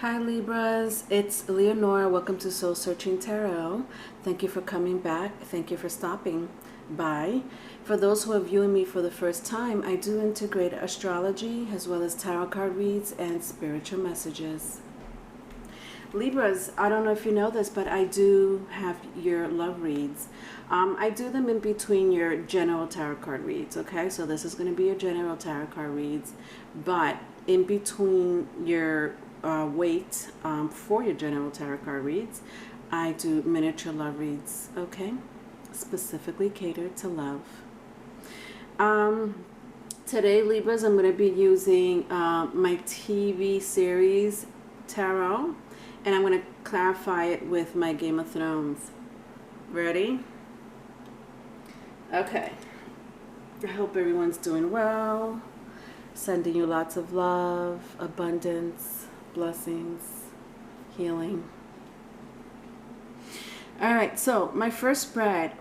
Hi Libras, it's Leonora. Welcome to Soul Searching Tarot. Thank you for coming back. Thank you for stopping by. For those who are viewing me for the first time, I do integrate astrology as well as tarot card reads and spiritual messages. Libras, I don't know if you know this, but I do have your love reads. I do them in between your general tarot card reads, okay? So this is going to be your general tarot card reads, but in between your wait for your general tarot card reads, I do miniature love reads, okay? Specifically catered to love. Today, Libras, I'm going to be using my TV series tarot, and I'm going to clarify it with my Game of Thrones. Ready? Okay. I hope everyone's doing well. Sending you lots of love, abundance, blessings, healing. All right, so my first spread,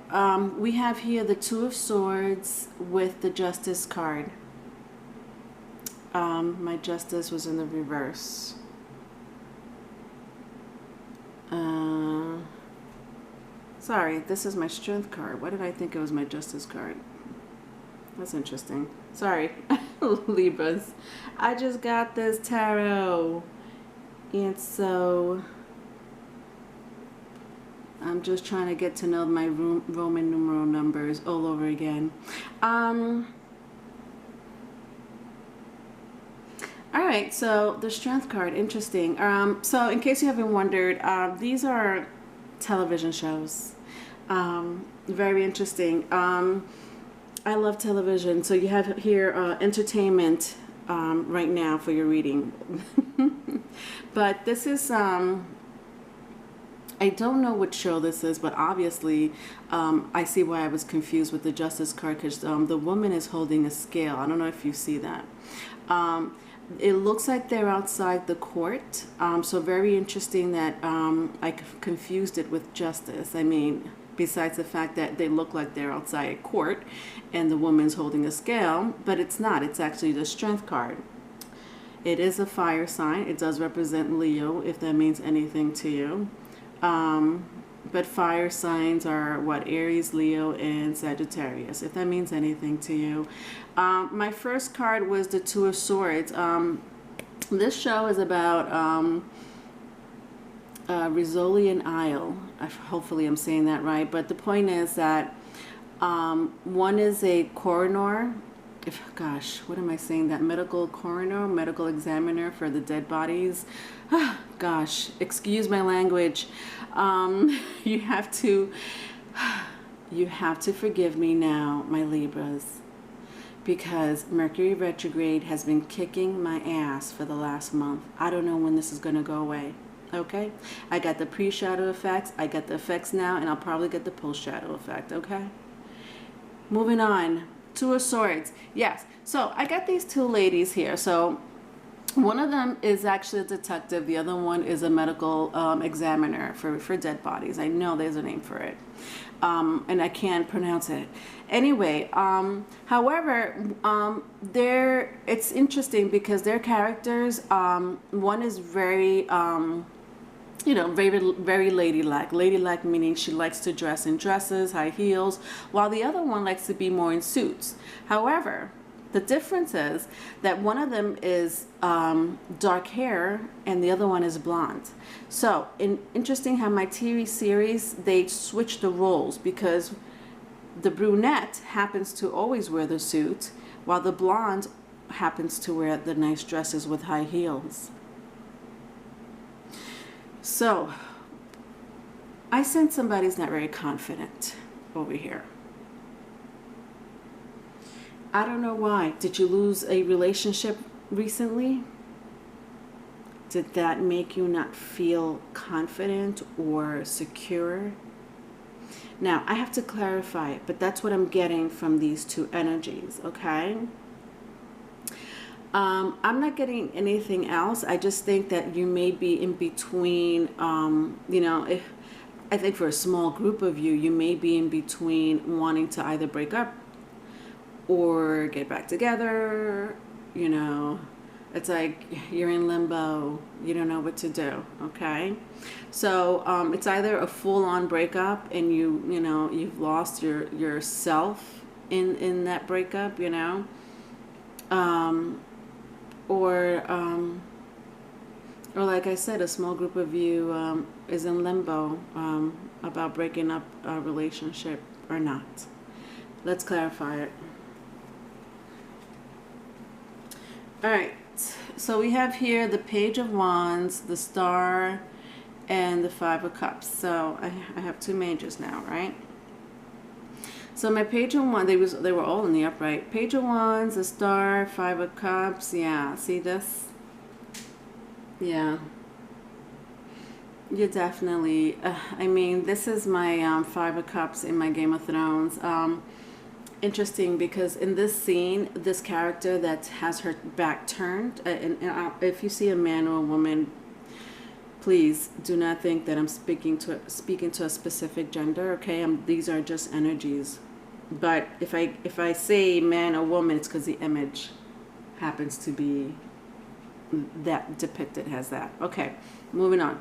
we have here the Two of Swords with the Justice card. My Justice was in the reverse. Sorry, this is my Strength card. Why did I think it was my Justice card? That's interesting. Sorry, Libras. I just got this tarot. And so I'm just trying to get to know my Roman numeral numbers all over again. All right, so the Strength card, interesting. So in case you haven't wondered, these are television shows. Very interesting. I love television. So you have here entertainment right now for your reading. But this is, I don't know what show this is, but obviously I see why I was confused with the Justice card, because the woman is holding a scale. I don't know if you see that. It looks like they're outside the court. So very interesting that I confused it with Justice. I mean, besides the fact that they look like they're outside court and the woman's holding a scale, but it's not. It's actually the Strength card. It is a fire sign. It does represent Leo, if that means anything to you. But fire signs are what? Aries, Leo, and Sagittarius, if that means anything to you. My first card was the Two of Swords. This show is about Rizzolian Isle. Hopefully I'm saying that right. But the point is that one is a coroner. Gosh, what am I saying? That medical coroner, medical examiner for the dead bodies. Gosh, excuse my language. You have to forgive me now, my Libras, because Mercury retrograde has been kicking my ass for the last month. I don't know when this is going to go away. Okay? I got the pre-shadow effects, I got the effects now, and I'll probably get the post-shadow effect. Okay? Moving on. Two of Swords. Yes. So I got these two ladies here. So one of them is actually a detective. The other one is a medical examiner for dead bodies. I know there's a name for it. And I can't pronounce it. Anyway, however, it's interesting because their characters, one is very, very ladylike. Ladylike meaning she likes to dress in dresses, high heels, while the other one likes to be more in suits. However, the difference is that one of them is dark hair and the other one is blonde. So interesting how my TV series, they switch the roles, because the brunette happens to always wear the suit while the blonde happens to wear the nice dresses with high heels. So I sense somebody's not very confident over here. I don't know why. Did you lose a relationship recently? Did that make you not feel confident or secure? Now, I have to clarify it, but that's what I'm getting from these two energies, okay? I'm not getting anything else. I just think that you may be in between, I think for a small group of you, you may be in between wanting to either break up or get back together, It's like you're in limbo. You don't know what to do. Okay, so it's either a full-on breakup and you know you've lost yourself in that breakup. You know, or or like I said, a small group of you is in limbo about breaking up a relationship or not. Let's clarify it. All right. So we have here the Page of Wands, the Star, and the Five of Cups. So I have two majors now, right? So my Page of Wands, they were all in the upright. Page of Wands, the Star, Five of Cups. Yeah, see this? Yeah. You definitely, I mean, this is my Five of Cups in my Game of Thrones. Interesting because in this scene, this character that has her back turned, and if you see a man or a woman, please do not think that I'm speaking to a specific gender. Okay, these are just energies. But if I say man or woman, it's because the image happens to be that depicted as that. Okay, moving on.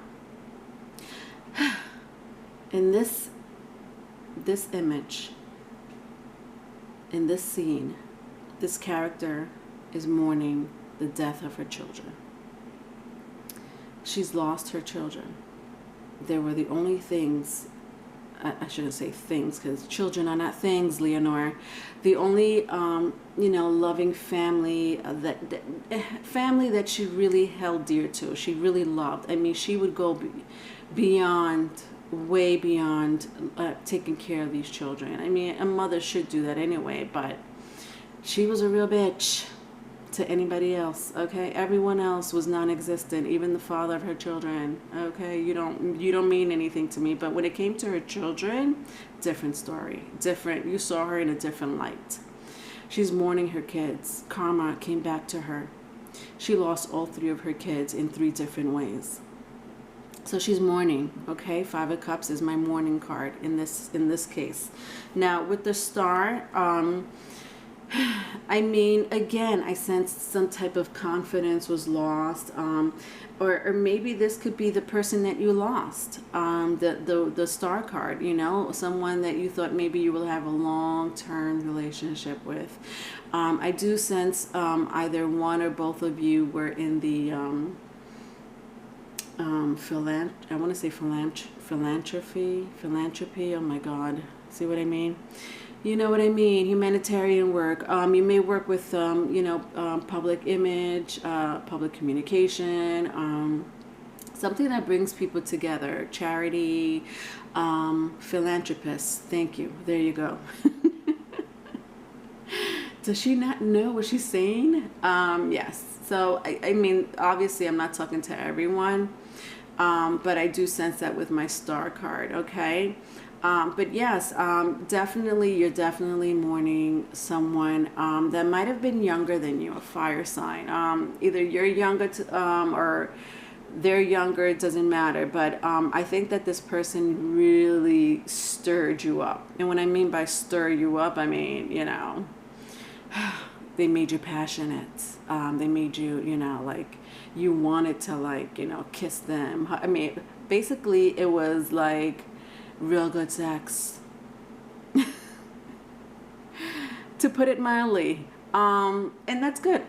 In this image, in this scene, this character is mourning the death of her children. She's lost her children. They were the only things, I shouldn't say things because children are not things, Leonore. The only, loving family, family that she really held dear to, she really loved. I mean, she would go beyond, way beyond taking care of these children. I mean, a mother should do that anyway, but she was a real bitch to anybody else. Okay, everyone else was non-existent, even the father of her children. Okay, you don't mean anything to me. But when it came to her children, different story, different. You saw her in a different light. She's mourning her kids. Karma came back to her. She lost all three of her kids in three different ways. So she's mourning, okay? Five of Cups is my mourning card in this case. Now with the Star, I mean, again, I sensed some type of confidence was lost, or maybe this could be the person that you lost. The Star card, you know, someone that you thought maybe you will have a long-term relationship with. I do sense either one or both of you were in the I want to say philanthropy. Oh my God, see what I mean? You know what I mean? Humanitarian work. You may work with public image, public communication, something that brings people together. Charity, philanthropists. Thank you. There you go. Does she not know what she's saying? Yes. So I mean, obviously, I'm not talking to everyone. But I do sense that with my Star card, okay? But yes, definitely, you're definitely mourning someone that might have been younger than you, a fire sign. Either you're younger or they're younger, it doesn't matter. But I think that this person really stirred you up. And when I mean by stir you up, I mean, you know, they made you passionate. They made you, like, you wanted to, like, kiss them. I mean, basically, it was like real good sex, to put it mildly. And that's good.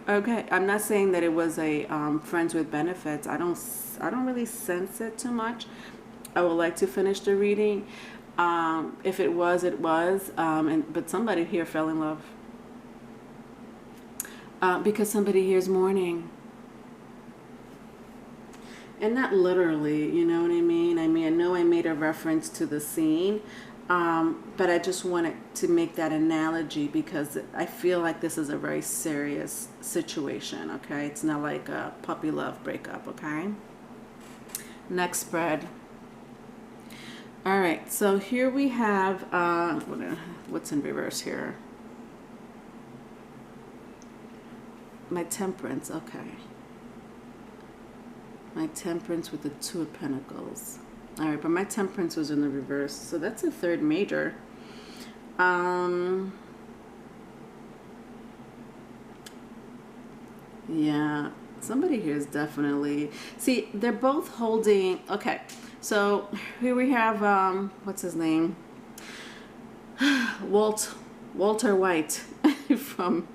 Okay, I'm not saying that it was a friends with benefits. I don't really sense it too much. I would like to finish the reading. If it was, it was. But somebody here fell in love. Because somebody here is mourning. And not literally, you know what I mean? I mean, I know I made a reference to the scene, but I just wanted to make that analogy because I feel like this is a very serious situation, okay? It's not like a puppy love breakup, okay? Next spread. All right, so here we have, what's in reverse here? My Temperance, okay. My Temperance with the Two of Pentacles. All right, but my Temperance was in the reverse, so that's a third major. Yeah, somebody here is definitely, see, they're both holding, okay, so here we have, what's his name? Walter White from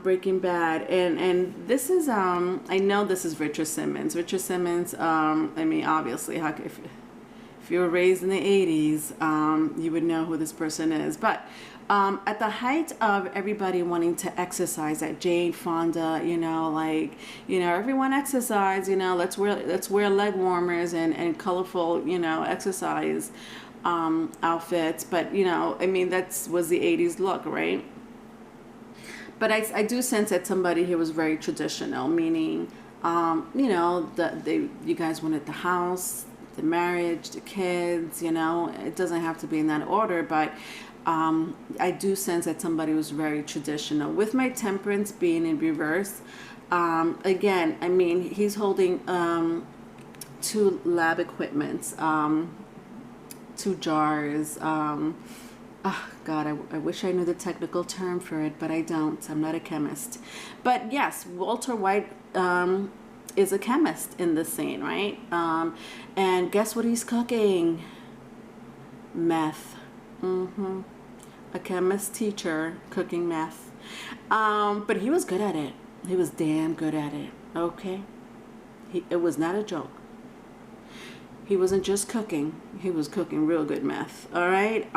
Breaking Bad, and this is I know this is Richard Simmons. Richard Simmons. I mean, obviously, if you were raised in the '80s, you would know who this person is. But at the height of everybody wanting to exercise, at Jane Fonda, like everyone exercise, let's wear leg warmers and colorful, exercise outfits. But I mean, that was the '80s look, right? But I do sense that somebody here was very traditional, meaning, you guys wanted the house, the marriage, the kids, it doesn't have to be in that order, but I do sense that somebody was very traditional. With my Temperance being in reverse, again, I mean, he's holding 2 lab equipments, 2 jars, oh God, I wish I knew the technical term for it, but I don't. I'm not a chemist. But yes, Walter White is a chemist in this scene, right? And guess what he's cooking? Meth. A chemist teacher cooking meth. But he was good at it. He was damn good at it. Okay? It was not a joke. He wasn't just cooking, he was cooking real good meth, all right?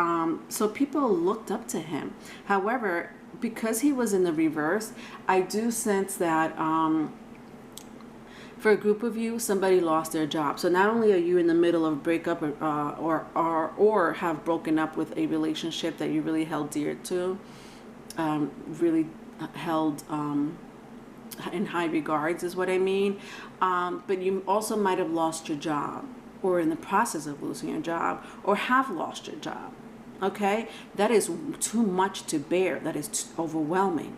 So people looked up to him. However, because he was in the reverse, I do sense that for a group of you, somebody lost their job. So not only are you in the middle of breakup or have broken up with a relationship that you really held dear to, really held in high regards is what I mean, but you also might have lost your job, or in the process of losing your job, or have lost your job. Okay, that is too much to bear. That is overwhelming.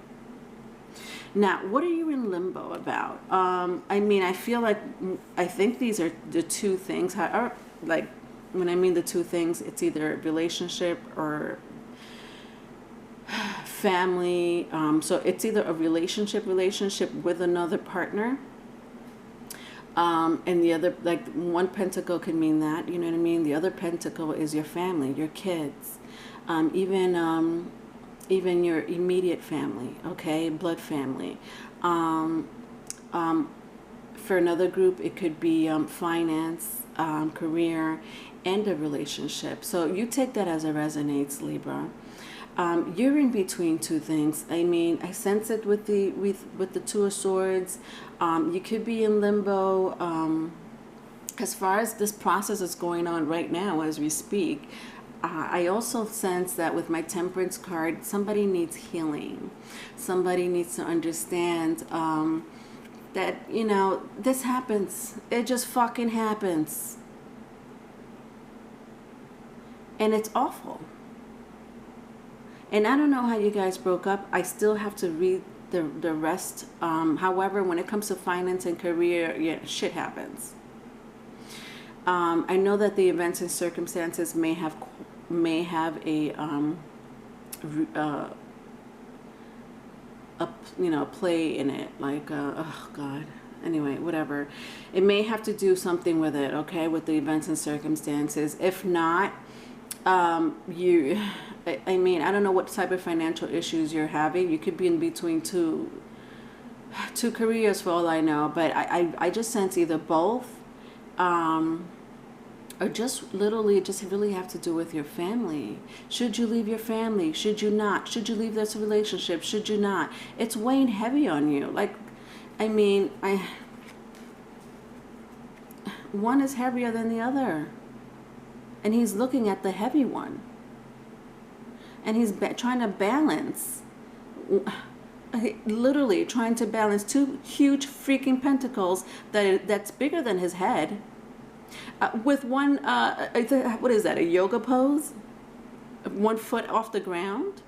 Now, what are you in limbo about? I mean, I think these are the 2 things. Like, when I mean the 2 things, it's either relationship or family. So it's either a relationship with another partner. And the other, like, 1 pentacle can mean that, you know what I mean? The other pentacle is your family, your kids, even your immediate family, okay, blood family. For another group, it could be finance, career, and a relationship. So you take that as it resonates, Libra. You're in between 2 things. I mean, I sense it with the 2 of Swords. You could be in limbo. As far as this process is going on right now as we speak, I also sense that with my Temperance card, somebody needs healing. Somebody needs to understand that, this happens. It just fucking happens. And it's awful. And I don't know how you guys broke up. I still have to read the rest. However, when it comes to finance and career, yeah, shit happens. I know that the events and circumstances may have a play in it, like oh God. Anyway, whatever. It may have to do something with it, okay, with the events and circumstances. If not, I mean, I don't know what type of financial issues you're having. You could be in between two careers for all I know, but I just sense either both, or just literally just really have to do with your family. Should you leave your family? Should you not? Should you leave this relationship? Should you not? It's weighing heavy on you. Like, I mean, one is heavier than the other. And he's looking at the heavy one. And he's trying to balance, literally trying to balance 2 huge freaking pentacles that's bigger than his head. With one, what is that, a yoga pose? 1 foot off the ground?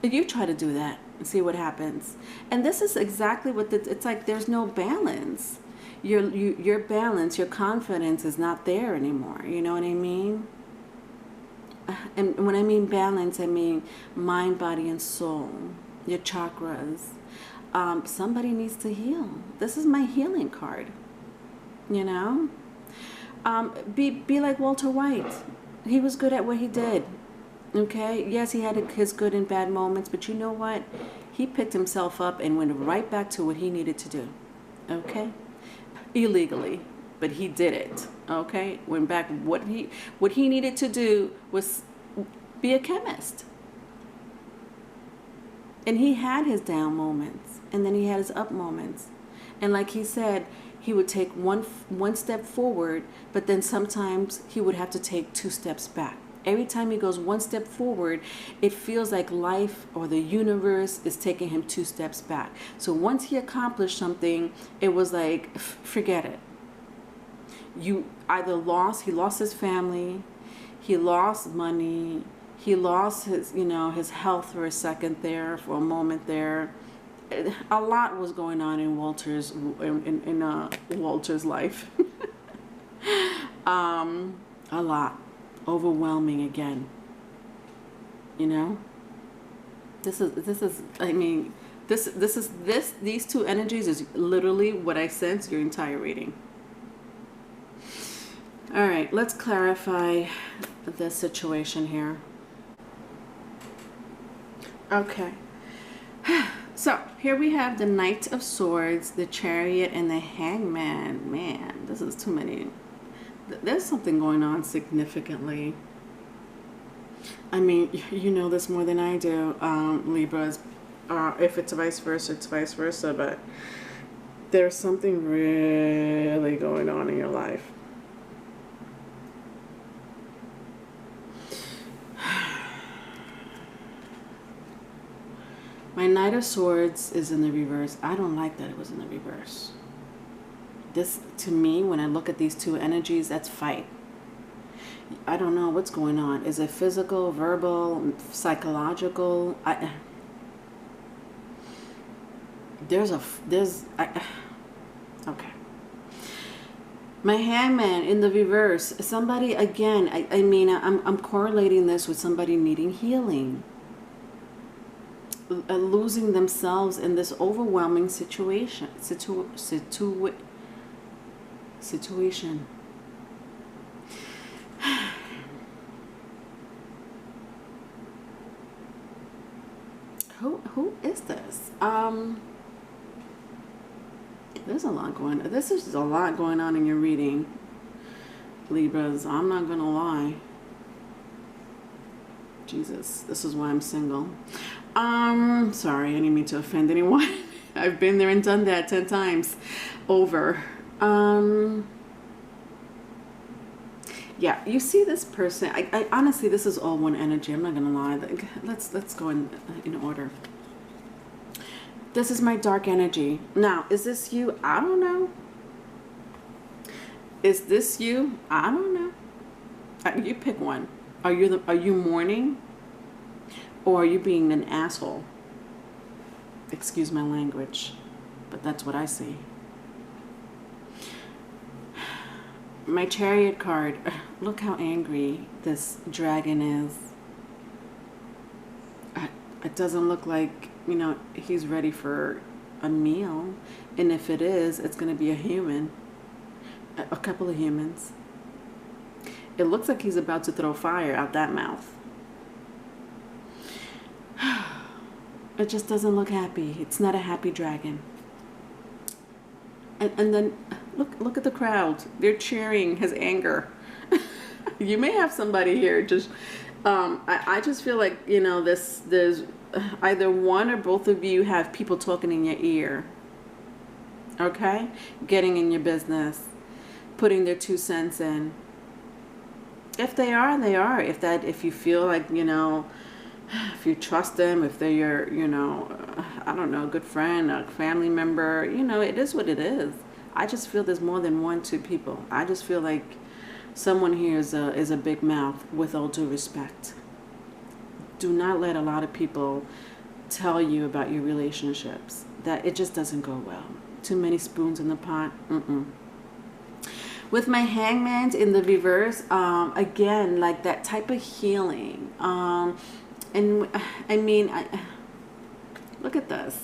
You try to do that and see what happens. And this is exactly what it's like. There's no balance. Your balance, your confidence is not there anymore. You know what I mean? And when I mean balance, I mean mind, body, and soul. your chakras. Somebody needs to heal. This is my healing card. You know, be like Walter White. He was good at what he did. Okay, yes, he had his good and bad moments, but you know what? He picked himself up and went right back to what he needed to do. Okay, illegally, but he did it. Okay, went back. What he needed to do was be a chemist. And he had his down moments, and then he had his up moments. And like he said, he would take one step forward, but then sometimes he would have to take 2 steps back. Every time he goes 1 step forward, it feels like life or the universe is taking him 2 steps back. So once he accomplished something, it was like, forget it. He lost his family, he lost money, he lost his, his health for a second there, for a moment there. A lot was going on in Walter's life. A lot. Overwhelming again. These 2 energies is literally what I sense your entire reading. All right, let's clarify the situation here. Okay. So here we have the Knight of Swords, the Chariot, and the Hangman. Man, this is too many. There's something going on significantly. I mean, you know this more than I do, Libras. If it's vice versa, it's vice versa. But there's something really going on in your life. My Knight of Swords is in the reverse. I don't like that it was in the reverse. This, to me, when I look at these 2 energies, that's fight. I don't know what's going on. Is it physical, verbal, psychological? Okay. My Hangman in the reverse. Somebody, again, I'm correlating this with somebody needing healing. Losing themselves in this overwhelming situation. Who is this? There's a lot going on. This is a lot going on in your reading, Libras. I'm not gonna lie. Jesus, this is why I'm single. Sorry, I didn't mean to offend anyone. I've been there and done that 10 times over. Yeah, you see this person. I honestly, this is all one energy. I'm not gonna lie. Let's go in order. This is my dark energy. Now, is this you? I don't know. Is this you? I don't know. You pick one. Are you mourning? Or are you being an asshole? Excuse my language, but that's what I see. My Chariot card. Look how angry this dragon is. It doesn't look like, he's ready for a meal. And if it is, it's going to be a human. A couple of humans. It looks like he's about to throw fire out that mouth. It just doesn't look happy. It's not a happy dragon. And then look at the crowd. They're cheering his anger. You may have somebody here just I just feel like, there's either one or both of you have people talking in your ear. Okay? Getting in your business, putting their 2 cents in. If they are, they are. If you feel like, if you trust them, if they're your, I don't know, good friend, a family member, it is what it is. I just feel there's more than 1, 2 people. I just feel like someone here is a big mouth, with all due respect. Do not let a lot of people tell you about your relationships. That it just doesn't go well. Too many spoons in the pot. With my Hangman in the reverse, again, like that type of healing. And Look at this.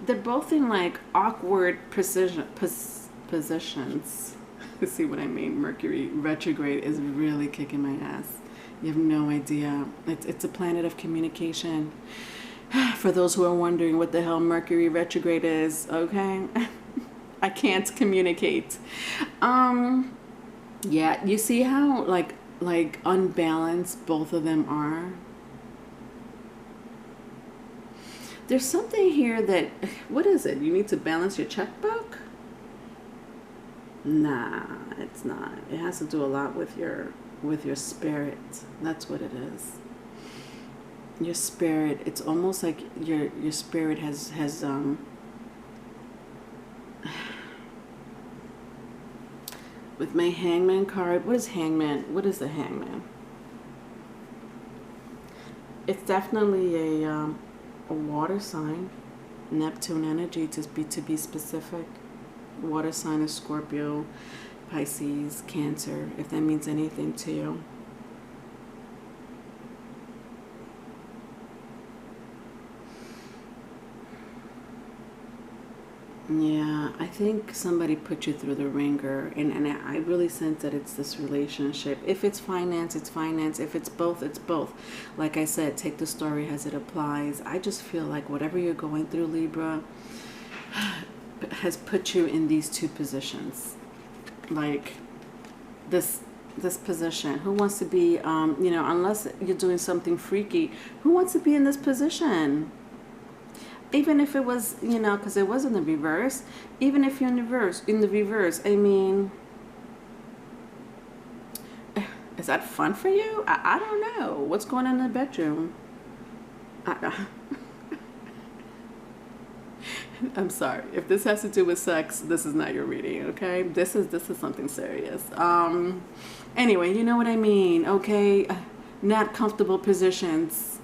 They're both in like awkward positions. See what I mean? Mercury retrograde is really kicking my ass. You have no idea. It's a planet of communication. For those who are wondering what the hell Mercury retrograde is, okay? I can't communicate. Yeah, you see how like unbalanced both of them are? There's something here that, what is it? You need to balance your checkbook? Nah, it's not. It has to do a lot with your spirit. That's what it is. Your spirit. It's almost like your spirit has with my Hangman card. What is Hangman? What is the Hangman? It's definitely a water sign, Neptune energy to be specific. Water sign is Scorpio, Pisces, Cancer, if that means anything to you. Yeah, I think somebody put you through the ringer, and I really sense that it's this relationship. If it's finance, it's finance. If it's both, it's both. Like I said, take the story as it applies. I just feel like whatever you're going through, Libra, has put you in these two positions. Like this position. Who wants to be, you know, unless you're doing something freaky, who wants to be in this position? Even if it was, you know, because it was in the reverse. Even if you're in the reverse, I mean, is that fun for you? I don't know. What's going on in the bedroom? I'm sorry. If this has to do with sex, this is not your reading, okay? This is something serious. Anyway, you know what I mean, okay? Not comfortable positions.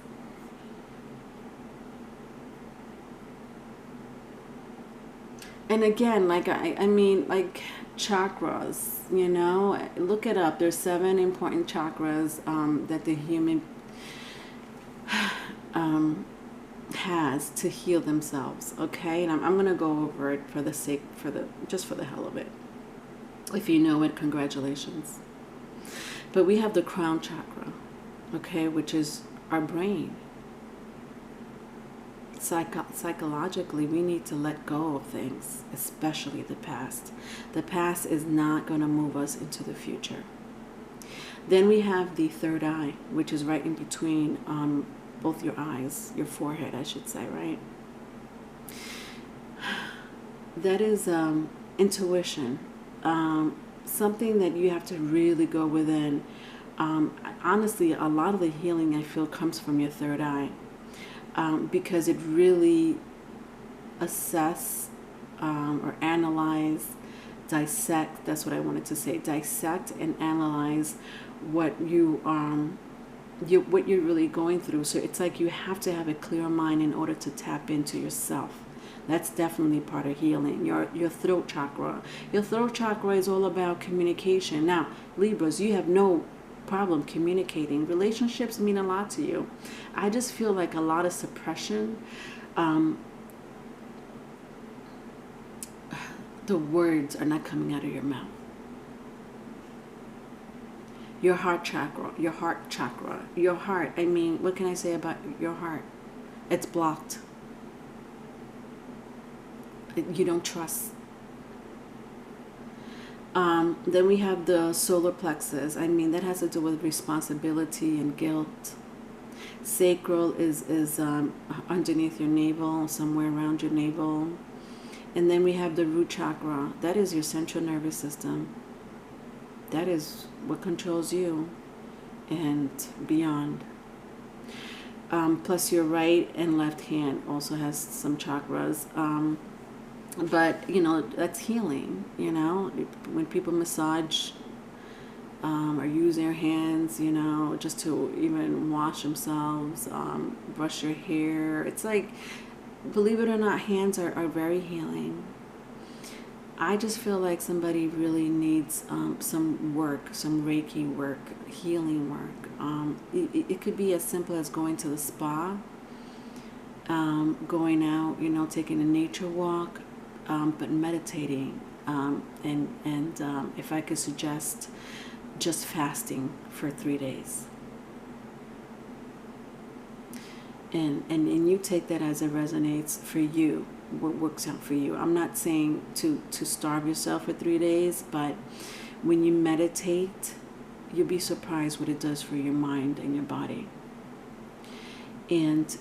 And again, like I mean, like chakras, you know, look it up. There's 7 important chakras that the human has to heal themselves. Okay, and I'm gonna go over it for the sake, just for the hell of it. If you know it, congratulations. But we have the crown chakra, okay, which is our brain. Psychologically, we need to let go of things, especially the past. The past is not going to move us into the future. Then we have the third eye, which is right in between both your eyes, your forehead, I should say, right? That is intuition, something that you have to really go within. Honestly, a lot of the healing I feel comes from your third eye. Because it really assess or analyze, dissect, that's what I wanted to say, dissect and analyze what you're really going through. So it's like you have to have a clear mind in order to tap into yourself. That's definitely part of healing. Your throat chakra. Your throat chakra is all about communication. Now, Libras, you have no problem communicating. Relationships mean a lot to you. I just feel like a lot of suppression. The words are not coming out of your mouth. Your heart chakra, your heart, I mean, what can I say about your heart? It's blocked. You don't trust. Then we have the solar plexus. I mean, that has to do with responsibility and guilt. Sacral is underneath your navel, somewhere around your navel. And then we have the root chakra. That is your central nervous system. That is what controls you and beyond. Plus your right and left hand also has some chakras. But, you know, that's healing, you know. When people massage or use their hands, you know, just to even wash themselves, brush your hair. It's like, believe it or not, hands are very healing. I just feel like somebody really needs some work, some Reiki work, healing work. It could be as simple as going to the spa, going out, you know, taking a nature walk, but meditating. And if I could suggest, just fasting for 3 days. And you take that as it resonates for you, what works out for you. I'm not saying to starve yourself for 3 days, but when you meditate, you'll be surprised what it does for your mind and your body. And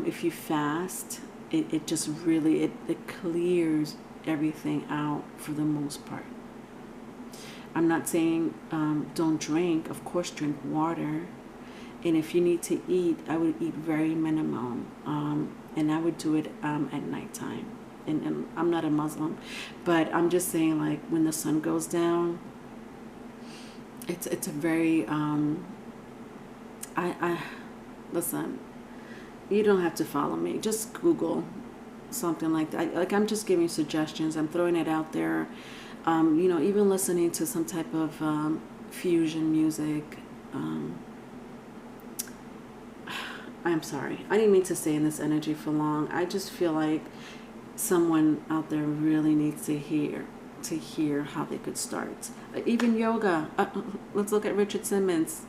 if you fast, it just really, it clears everything out for the most part. I'm not saying don't drink. Of course, drink water. And if you need to eat, I would eat very minimum. And I would do it at nighttime. And I'm not a Muslim, but I'm just saying, like, when the sun goes down, it's a very, listen, you don't have to follow me. Just Google something like that. Like, I'm just giving suggestions. I'm throwing it out there. You know, even listening to some type of fusion music. I'm sorry. I didn't mean to stay in this energy for long. I just feel like someone out there really needs to hear how they could start. Even yoga. Let's look at Richard Simmons.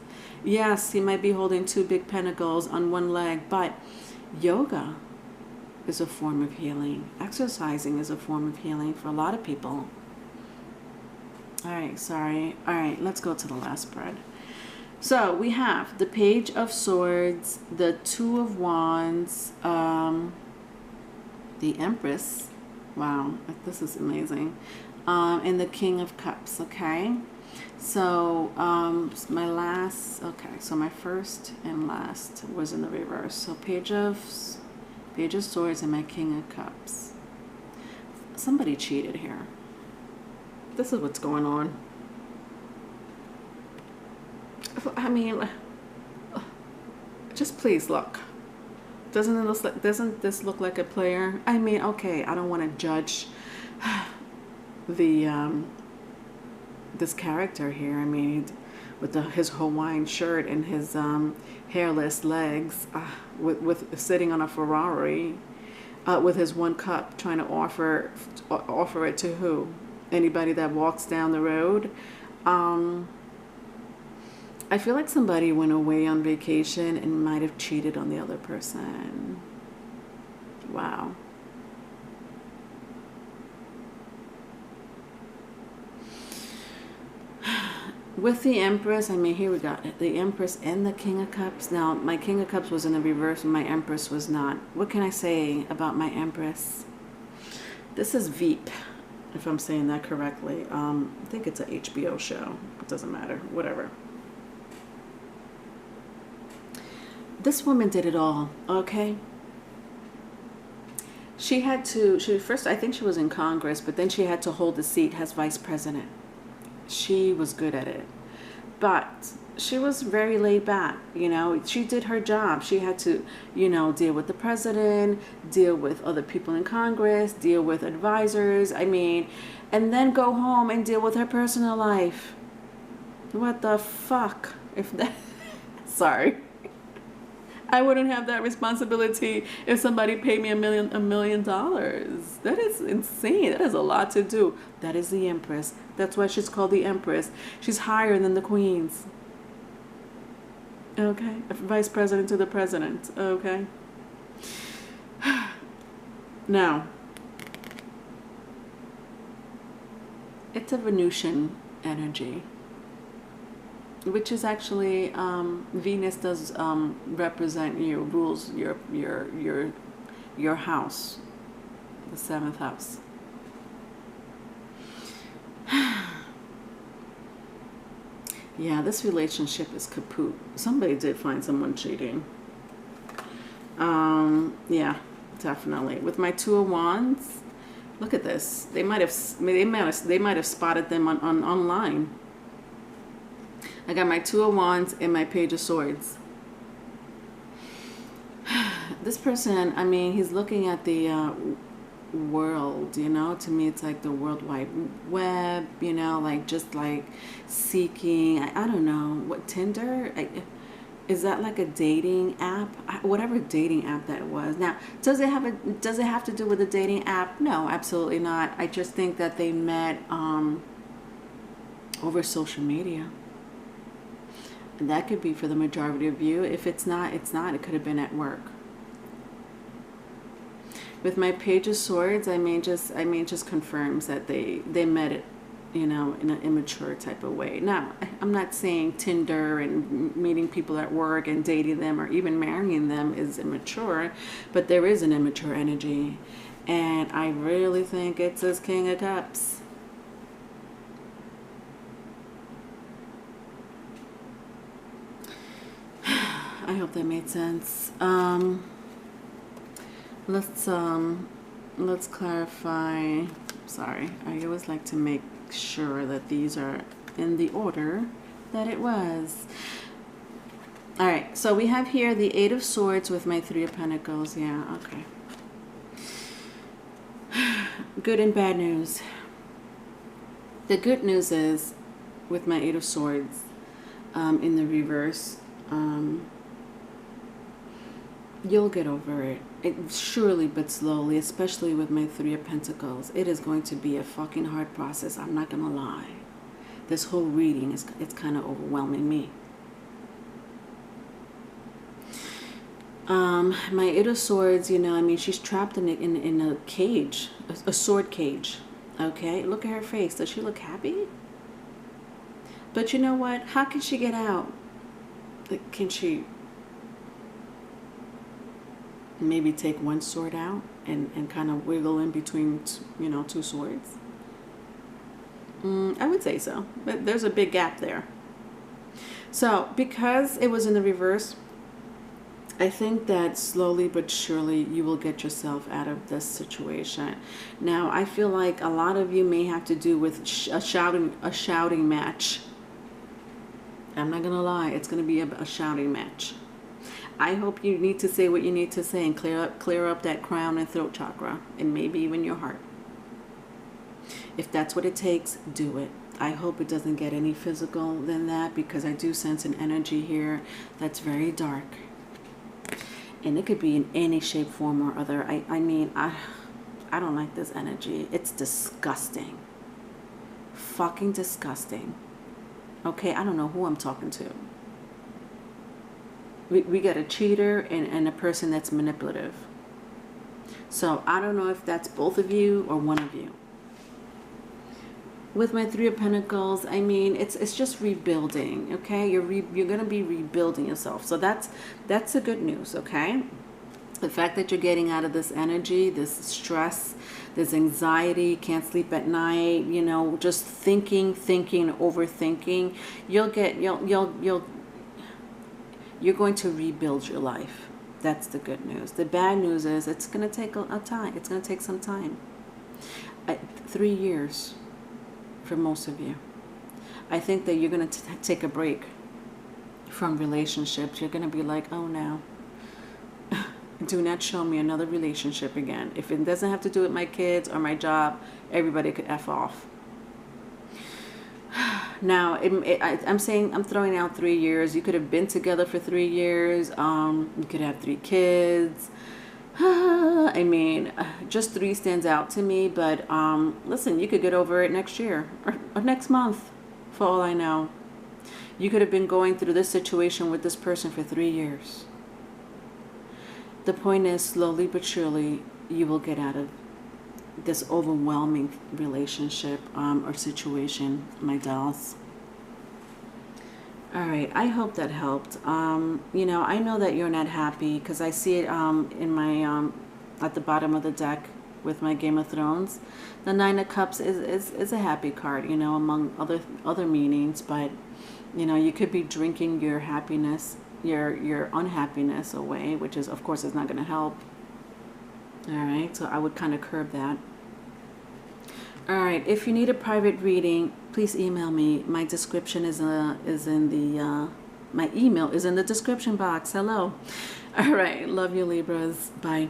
Yes, he might be holding 2 big pentacles on one leg, but yoga is a form of healing. Exercising is a form of healing for a lot of people. All right, sorry. All right, let's go to the last spread. So we have the Page of Swords, the 2 of Wands, the Empress. Wow, this is amazing. And the King of Cups, okay? So so my first and last was in the reverse. So Page of Swords and my King of Cups. Somebody cheated here. This is what's going on. I mean, just please look. Doesn't this look like a player? I mean, okay, I don't want to judge the this character here. I mean, with his Hawaiian shirt and his hairless legs, with sitting on a Ferrari, with his 1 cup, trying to offer it to who? Anybody that walks down the road. I feel like somebody went away on vacation and might have cheated on the other person. Wow. With the Empress, I mean, here we got it. The Empress and the King of Cups. Now, my King of Cups was in the reverse and my Empress was not. What can I say about my Empress? This is Veep, if I'm saying that correctly. I think it's an HBO show. It doesn't matter. Whatever. This woman did it all, okay? She had to, first, I think she was in Congress, but then she had to hold the seat as vice president. She was good at it. But she was very laid back, you know. She did her job. She had to, you know, deal with the president, deal with other people in Congress, deal with advisors, I mean, and then go home and deal with her personal life. What the fuck? If that, sorry. I wouldn't have that responsibility if somebody paid me $1 million. That is insane. That is a lot to do. That is the Empress. That's why she's called the Empress. She's higher than the queens. Okay? Vice president to the president. Okay? Now, it's a Venusian energy, which is actually Venus does represent you, rules your house, the 7th house. Yeah, this relationship is kaput. Somebody did find someone cheating. Yeah, definitely. With my 2 of Wands, look at this. They might have spotted them online. I got my 2 of Wands and my Page of Swords. This person, I mean, he's looking at the world, you know. To me, it's like the World Wide Web, you know, like just like seeking, I don't know, what, Tinder? Is that like a dating app? Whatever dating app that was. Now, does it have to do with a dating app? No, absolutely not. I just think that they met over social media. And that could be for the majority of you. If it's not, it's not. It could have been at work. With my Page of Swords, I mean, just confirms that they met it, you know, in an immature type of way. Now, I'm not saying Tinder and meeting people at work and dating them or even marrying them is immature, but there is an immature energy, and I really think it's this King of Cups. I hope that made sense. Let's clarify. Sorry, I always like to make sure that these are in the order that it was. All right, so we have here the Eight of Swords with my Three of Pentacles. Yeah, okay. Good and bad news. The good news is with my Eight of Swords in the reverse, you'll get over it. Surely but slowly, especially with my Three of Pentacles. It is going to be a fucking hard process. I'm not gonna lie. This whole reading it's kind of overwhelming me. My Eight of Swords, you know, I mean, she's trapped in a cage, a sword cage. Okay, look at her face. Does she look happy? But you know what? How can she get out? Like, can she maybe take one sword out and kind of wiggle in between, you know, two swords? I would say so, but there's a big gap there. So because it was in the reverse, I think that slowly but surely you will get yourself out of this situation. Now, I feel like a lot of you may have to do with a shouting match. I'm not gonna lie, it's gonna be a shouting match. I hope you need to say what you need to say and clear up that crown and throat chakra, and maybe even your heart. If that's what it takes, do it. I hope it doesn't get any physical than that, because I do sense an energy here that's very dark. And it could be in any shape, form, or other. I mean, I don't like this energy. It's disgusting. Fucking disgusting. Okay, I don't know who I'm talking to. We got a cheater and a person that's manipulative. So I don't know if that's both of you or one of you. With my Three of Pentacles, I mean, it's just rebuilding, okay? You're gonna be rebuilding yourself. So that's the good news, okay? The fact that you're getting out of this energy, this stress, this anxiety, can't sleep at night, you know, just thinking, overthinking. You're going to rebuild your life. That's the good news. The bad news is it's going to take a time. It's going to take some time. 3 years for most of you. I think that you're going to take a break from relationships. You're going to be like, oh no, do not show me another relationship again. If it doesn't have to do with my kids or my job, everybody could F off. Now, I'm throwing out 3 years. You could have been together for 3 years. You could have 3 kids. I mean, just 3 stands out to me. But listen, you could get over it next year or next month, for all I know. You could have been going through this situation with this person for 3 years. The point is, slowly but surely, you will get out of this overwhelming relationship or situation, my dolls. All right, I hope that helped. You know, I know that you're not happy because I see it in my at the bottom of the deck with my Game of Thrones. The Nine of Cups is a happy card, you know, among other meanings. But you know, you could be drinking your happiness, your unhappiness away, which is, of course, is not going to help. All right, so I would kind of curb that. All right, if you need a private reading, please email me. My description is in the my email is in the description box. Hello. All right, love you, Libras. Bye.